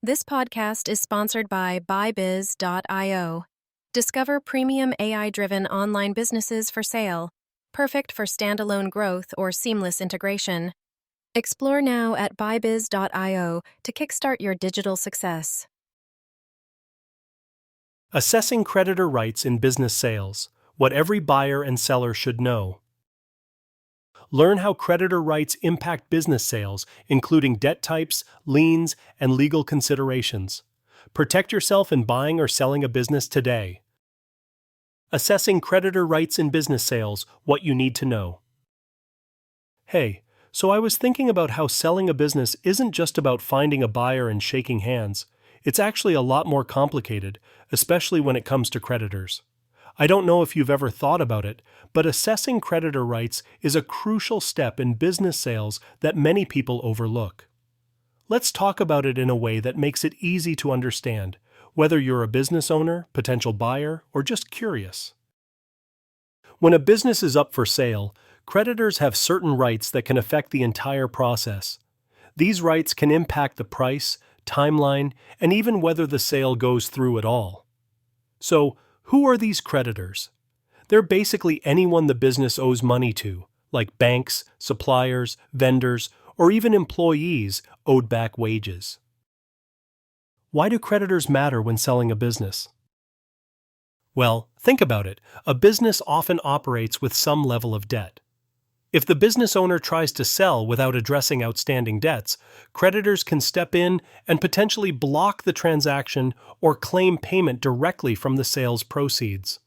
This podcast is sponsored by buybiz.io. Discover premium AI-driven online businesses for sale, perfect for standalone growth or seamless integration. Explore now at buybiz.io to kickstart your digital success. Assessing creditor rights in business sales, what every buyer and seller should know. Learn how creditor rights impact business sales, including debt types, liens, and legal considerations. Protect yourself in buying or selling a business today. Assessing creditor rights in business sales, what you need to know. Hey, so I was thinking about how selling a business isn't just about finding a buyer and shaking hands. It's actually a lot more complicated, especially when it comes to creditors. I don't know if you've ever thought about it, but assessing creditor rights is a crucial step in business sales that many people overlook. Let's talk about it in a way that makes it easy to understand, whether you're a business owner, potential buyer, or just curious. When a business is up for sale, creditors have certain rights that can affect the entire process. These rights can impact the price, timeline, and even whether the sale goes through at all. So, who are these creditors? They're basically anyone the business owes money to, like banks, suppliers, vendors, or even employees owed back wages. Why do creditors matter when selling a business? Well, think about it. A business often operates with some level of debt. If the business owner tries to sell without addressing outstanding debts, creditors can step in and potentially block the transaction or claim payment directly from the sales proceeds.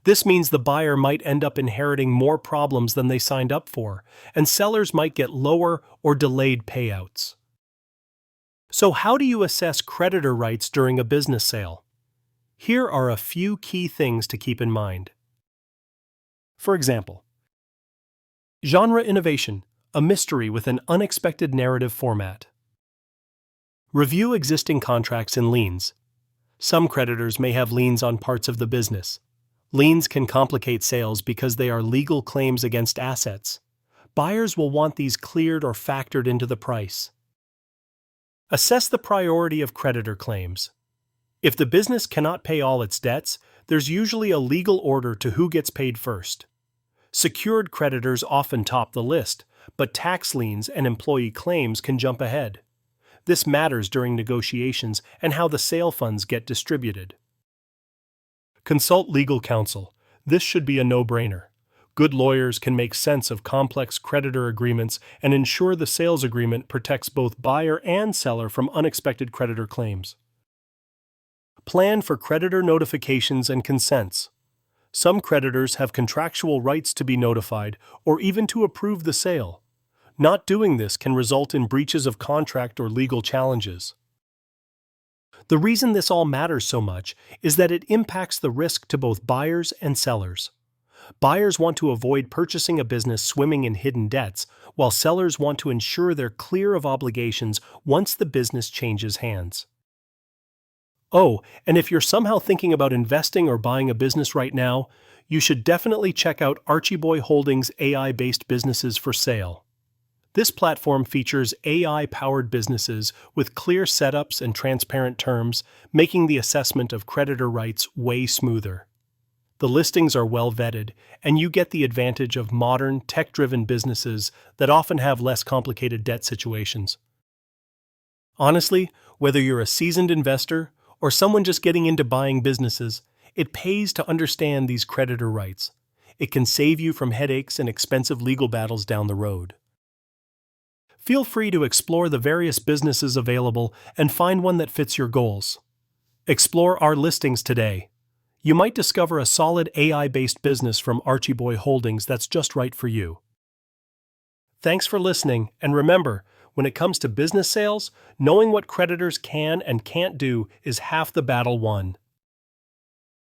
This means the buyer might end up inheriting more problems than they signed up for, and sellers might get lower or delayed payouts. So how do you assess creditor rights during a business sale? Here are a few key things to keep in mind. For example, genre innovation, a mystery with an unexpected narrative format. Review existing contracts and liens. Some creditors may have liens on parts of the business. Liens can complicate sales because they are legal claims against assets. Buyers will want these cleared or factored into the price. Assess the priority of creditor claims. If the business cannot pay all its debts, there's usually a legal order to who gets paid first. Secured creditors often top the list, but tax liens and employee claims can jump ahead. This matters during negotiations and how the sale funds get distributed. Consult legal counsel. This should be a no-brainer. Good lawyers can make sense of complex creditor agreements and ensure the sales agreement protects both buyer and seller from unexpected creditor claims. Plan for creditor notifications and consents. Some creditors have contractual rights to be notified or even to approve the sale. Not doing this can result in breaches of contract or legal challenges. The reason this all matters so much is that it impacts the risk to both buyers and sellers. Buyers want to avoid purchasing a business swimming in hidden debts, while sellers want to ensure they're clear of obligations once the business changes hands. Oh, and if you're somehow thinking about investing or buying a business right now, you should definitely check out Archieboy Holdings' AI-based businesses for sale. This platform features AI-powered businesses with clear setups and transparent terms, making the assessment of creditor rights way smoother. The listings are well vetted, and you get the advantage of modern, tech-driven businesses that often have less complicated debt situations. Honestly, whether you're a seasoned investor or someone just getting into buying businesses, it pays to understand these creditor rights. It can save you from headaches and expensive legal battles down the road. Feel free to explore the various businesses available and find one that fits your goals. Explore our listings today. You might discover a solid AI-based business from Archieboy Holdings that's just right for you. Thanks for listening, and remember, when it comes to business sales, knowing what creditors can and can't do is half the battle won.